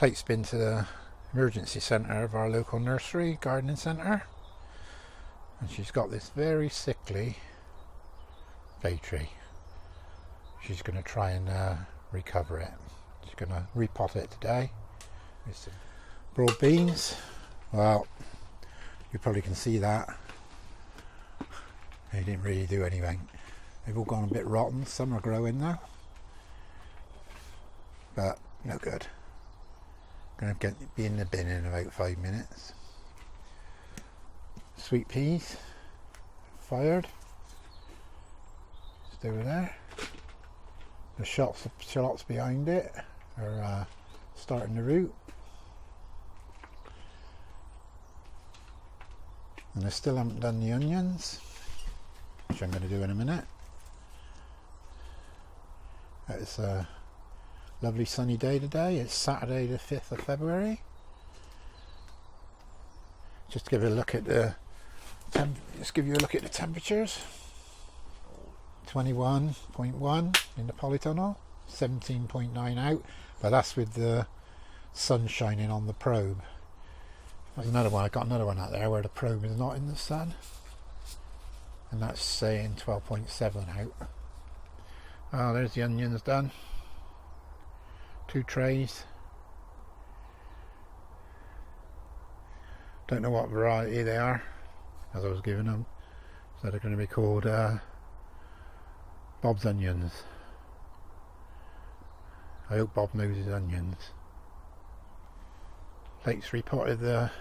Plate's been to the emergency centre of our local nursery, gardening centre, and she's got this very sickly bay tree. She's going to try and recover it. She's going to repot it today. It's broad beans. Well, you probably can see that. They didn't really do anything. They've all gone a bit rotten. Some are growing now, but no good. Going to be in the bin in about 5 minutes. Sweet peas, fired. Just over there. The shallots behind it are starting to root. And I still haven't done the onions, which I'm going to do in a minute. It's a lovely sunny day today. It's Saturday the 5th of February. Just to give you a look at the temperatures. 21.1 in the polytunnel, 17.9 out, but that's with the sun shining on the probe. There's another one. I got another one out there where the probe is not in the sun, and that's saying 12.7 out. Oh, there's the onions done. 2 trays. Don't know what variety they are, as I was giving them. So they're going to be called Bob's onions. I hope Bob knows his onions. Lake's repotted the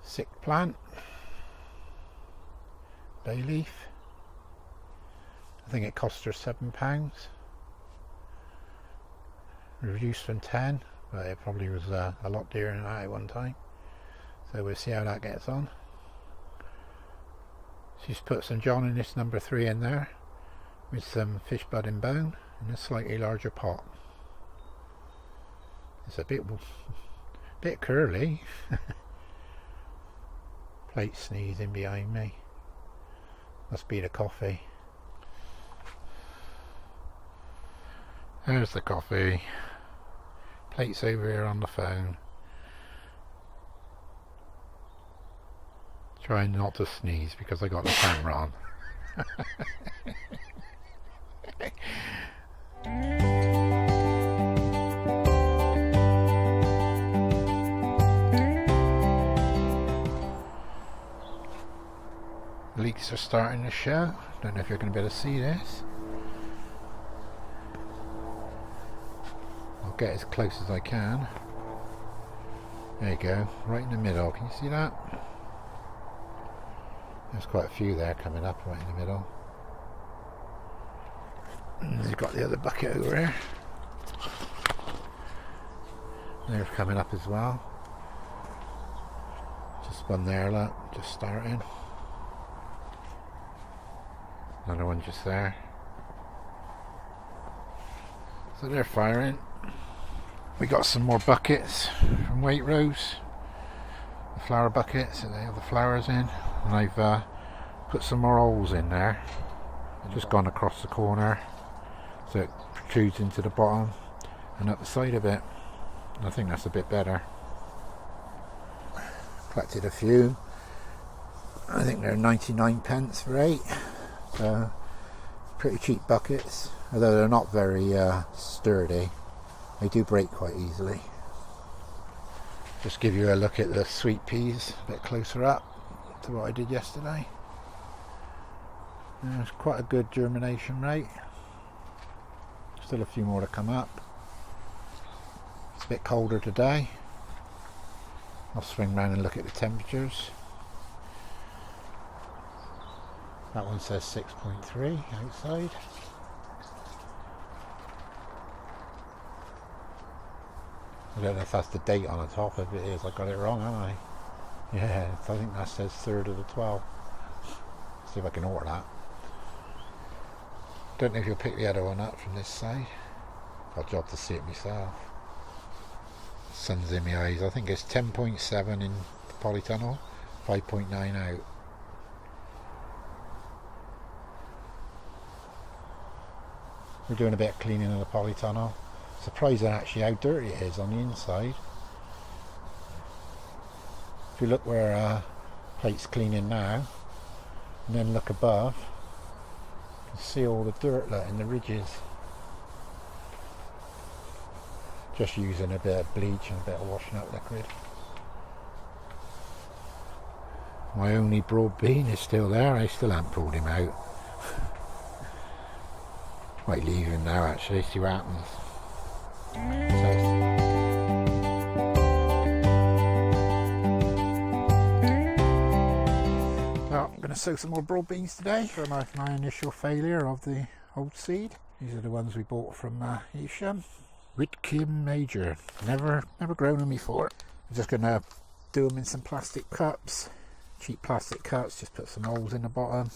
sick plant. Bay leaf. I think it cost her £7. Reduced from 10, but it probably was a lot dearer than that at one time. So we'll see how that gets on. She's put some John in this number 3 in there with some fish blood and bone in a slightly larger pot. It's a bit curly. Plate sneezing behind me. Must be the coffee. There's the coffee. Plate's over here on the phone. Trying not to sneeze because I got the camera on. Leaks are starting to show. Don't know if you're going to be able to see this. I'll get as close as I can. There you go, right in the middle. Can you see that? There's quite a few there coming up right in the middle. And you've got the other bucket over here. They're coming up as well. Just one there, look, just starting. Another one just there. So they're firing. We got some more buckets from Waitrose. The flower buckets that they have the flowers in. And I've put some more holes in there. Just gone across the corner so it protrudes into the bottom and up the side of it. I think that's a bit better. Collected a few. I think they're 99p for 8. So pretty cheap buckets, although they're not very sturdy. They do break quite easily. Just give you a look at the sweet peas a bit closer up to what I did yesterday. There's quite a good germination rate. Still a few more to come up. It's a bit colder today. I'll swing round and look at the temperatures. That one says 6.3 outside. I don't know if that's the date on the top. If it is, I got it wrong, haven't I? Yeah, I think that says 3rd of the 12th. See if I can order that. Don't know if you'll pick the other one up from this side. Got a job to see it myself. Sun's in my eyes. I think it's 10.7 in the polytunnel, 5.9 out. We're doing a bit of cleaning of the polytunnel. Surprising actually how dirty it is on the inside. If you look where plate's cleaning now, and then look above, you can see all the dirt in the ridges. Just using a bit of bleach and a bit of washing up liquid. My only broad bean is still there. I still haven't pulled him out. Might leave him now actually, see what happens. Well, I'm going to sow some more broad beans today for my initial failure of the old seed. These are the ones we bought from Evesham. Whitcomb Major. Never grown them before. I'm just going to do them in some plastic cups. Cheap plastic cups, just put some holes in the bottom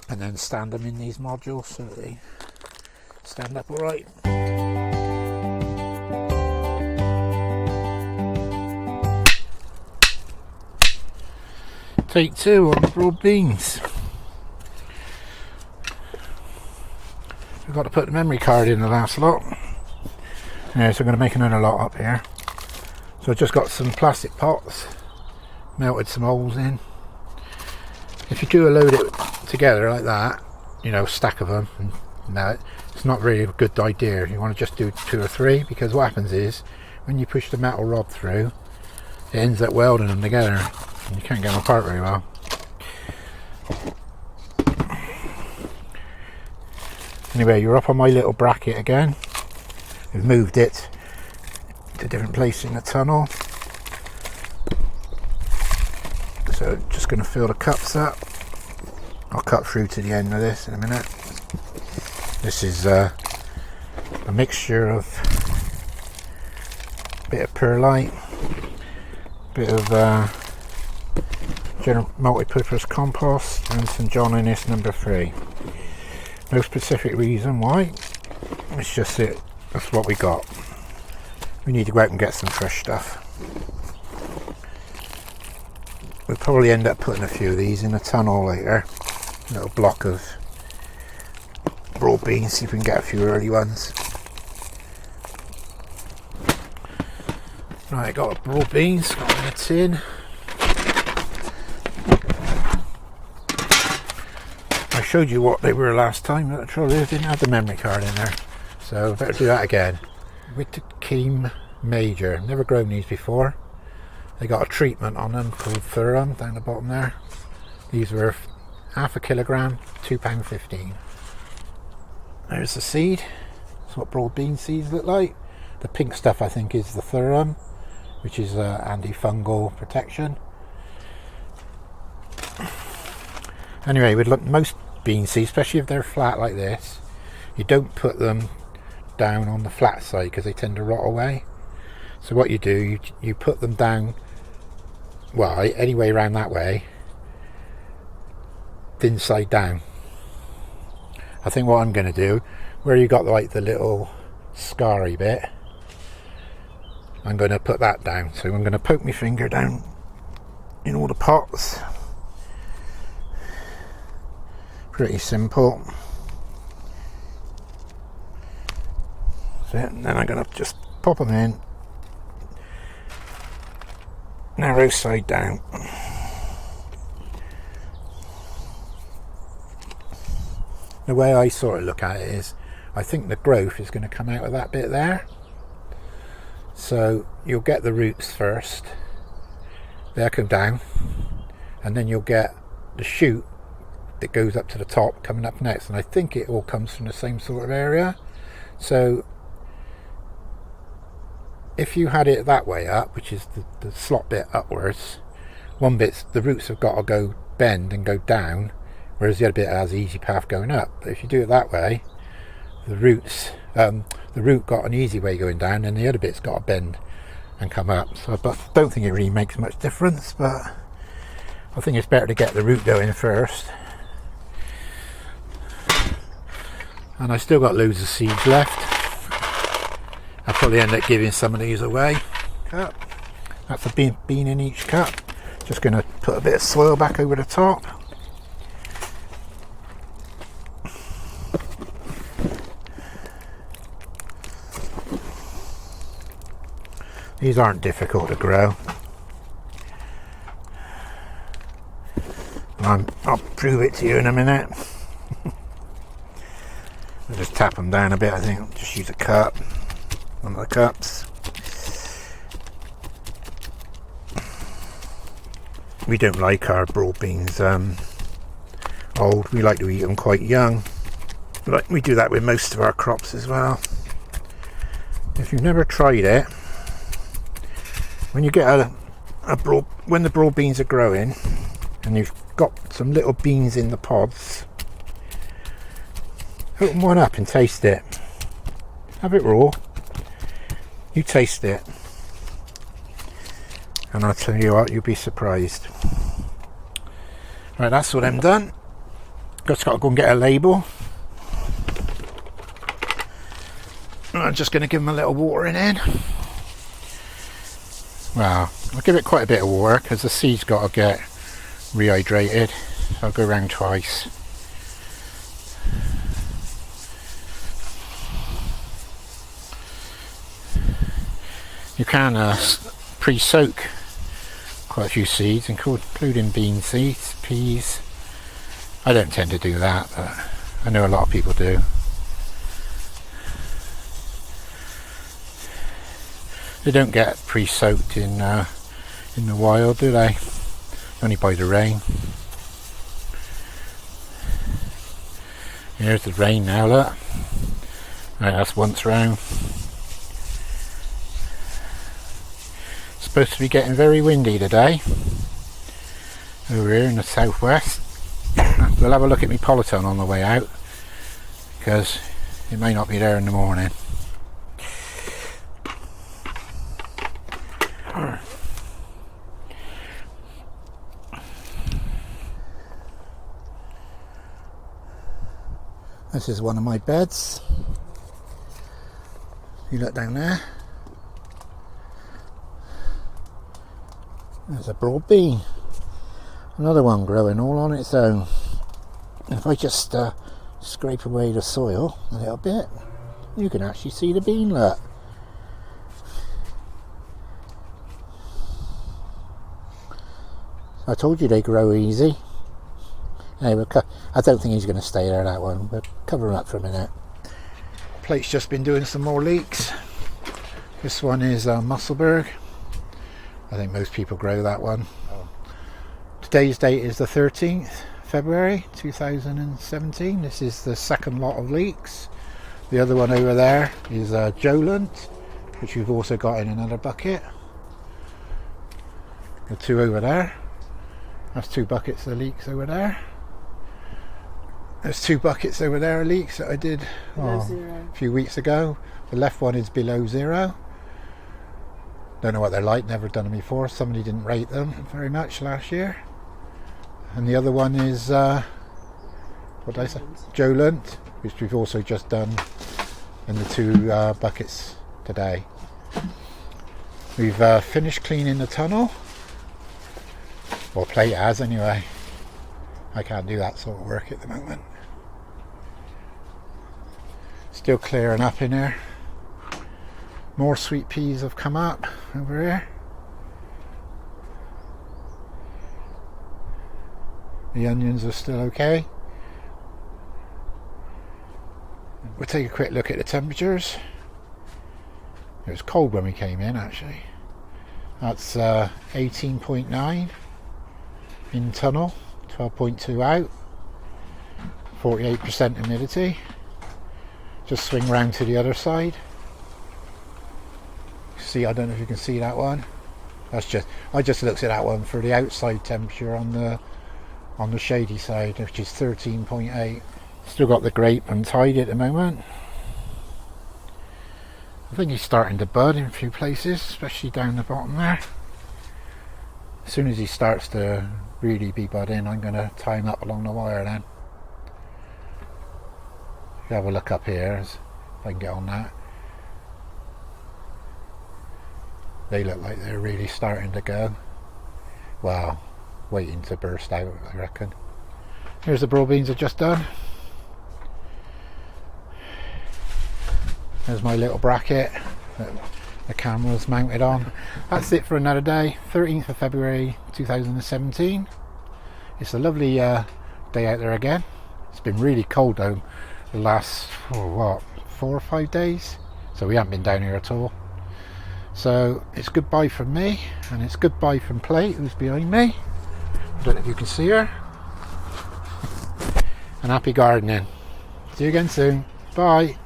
and then stand them in these modules so that they stand up alright. Take 2 on the broad beans. I've got to put the memory card in the last lot. Yeah, so I'm going to make another lot up here. So I just got some plastic pots, melted some holes in. If you do load it together like that, you know, stack of them, no, it's not really a good idea. You want to just do 2 or 3, because what happens is when you push the metal rod through, it ends up welding them together and you can't get them apart very well. Anyway, you're up on my little bracket again. We've moved it to a different place in the tunnel. So just going to fill the cups up. I'll cut through to the end of this in a minute. This is a mixture of a bit of perlite, a bit of general multi-purpose compost and some John Innes number 3. No specific reason why, it's just it. That's what we got. We need to go out and get some fresh stuff. We'll probably end up putting a few of these in a tunnel later. A little block of broad beans, see if we can get a few early ones. Right, got broad beans, got them in a tin. I showed you what they were last time, but the trouble is I didn't have the memory card in there. So better do that again. Whitcomb Major. Never grown these before. They got a treatment on them called Thurum down the bottom there. These were half a kilogram, £2.15. There's the seed. That's what broad bean seeds look like. The pink stuff I think is the Thurum, which is antifungal protection. Anyway, with most bean seeds, especially if they're flat like this, you don't put them down on the flat side because they tend to rot away. So what you do, you put them down, well, any way around that way, thin side down. I think what I'm going to do, where you got like the little scarry bit, I'm going to put that down. So I'm going to poke my finger down in all the pots. Pretty simple. And then I'm going to just pop them in, narrow side down. The way I sort of look at it is, I think the growth is going to come out of that bit there. So you'll get the roots first, they'll come down, and then you'll get the shoot that goes up to the top coming up next. And I think it all comes from the same sort of area. So if you had it that way up, which is the slot bit upwards, one bit's the roots have got to go bend and go down, whereas the other bit has easy path going up. But if you do it that way, the roots, the root got an easy way going down, and the other bit's got to bend and come up. So I don't think it really makes much difference, but I think it's better to get the root going first. And I still got loads of seeds left. I'll probably end up giving some of these away. Cup. That's a bean in each cup. Just going to put a bit of soil back over the top. These aren't difficult to grow. I'll prove it to you in a minute. I'll just tap them down a bit. I think I'll just use a cup, one of the cups. We don't like our broad beans old. We like to eat them quite young. We do that with most of our crops as well. If you've never tried it, when you get when the broad beans are growing and you've got some little beans in the pods, open one up and taste it. Have it raw. You taste it, and I'll tell you what, you'll be surprised. Right, that's what I'm done. Just got to go and get a label. I'm just going to give them a little watering in. Well, I'll give it quite a bit of water because the seed's got to get rehydrated. I'll go around twice. You can pre-soak quite a few seeds, including bean seeds, peas. I don't tend to do that, but I know a lot of people do. They don't get pre-soaked in the wild, do they? Only by the rain. Here's the rain now, look. Right, that's once round. Supposed to be getting very windy today over here in the southwest. We'll have a look at my polyton on the way out because it may not be there in the morning. This is one of my beds. You look down there. There's a broad bean. Another one growing all on its own. If I just scrape away the soil a little bit, you can actually see the bean, look. I told you they grow easy. Anyway, I don't think he's going to stay there, that one, but cover him up for a minute. Plate's just been doing some more leeks. This one is Musselburgh. I think most people grow that one. Today's date is the 13th February 2017. This is the second lot of leeks. The other one over there is Jolant, which we've also got in another bucket. The two over there. That's 2 buckets of leeks over there. There's 2 buckets over there of leeks that I did a few weeks ago. The left one is below 0. Don't know what they're like, never done them before. Somebody didn't rate them very much last year. And the other one is, what did I say? Jolant, which we've also just done in the 2 buckets today. We've finished cleaning the tunnel. Or Plate has anyway. I can't do that sort of work at the moment. Still clearing up in here. More sweet peas have come up over here. The onions are still okay. We'll take a quick look at the temperatures. It was cold when we came in actually. That's 18.9 in tunnel, 12.2 out, 48% humidity. Just swing round to the other side. See, I don't know if you can see that one. That's just, I just looked at that one for the outside temperature on the shady side, which is 13.8. Still got the grape untied at the moment. I think he's starting to bud in a few places, especially down the bottom there. As soon as he starts to really be budding, I'm going to tie him up along the wire then. If you have a look up here, if I can get on that. They look like they're really starting to go. Wow, waiting to burst out, I reckon. Here's the broad beans I've just done. There's my little bracket. the camera's mounted on. That's it for another day, 13th of February 2017. It's a lovely day out there again. It's been really cold though the last 4 or 5 days, so we haven't been down here at all. So it's goodbye from me, and it's goodbye from Plate, who's behind me. I don't know if you can see her. And happy gardening. See you again soon. Bye.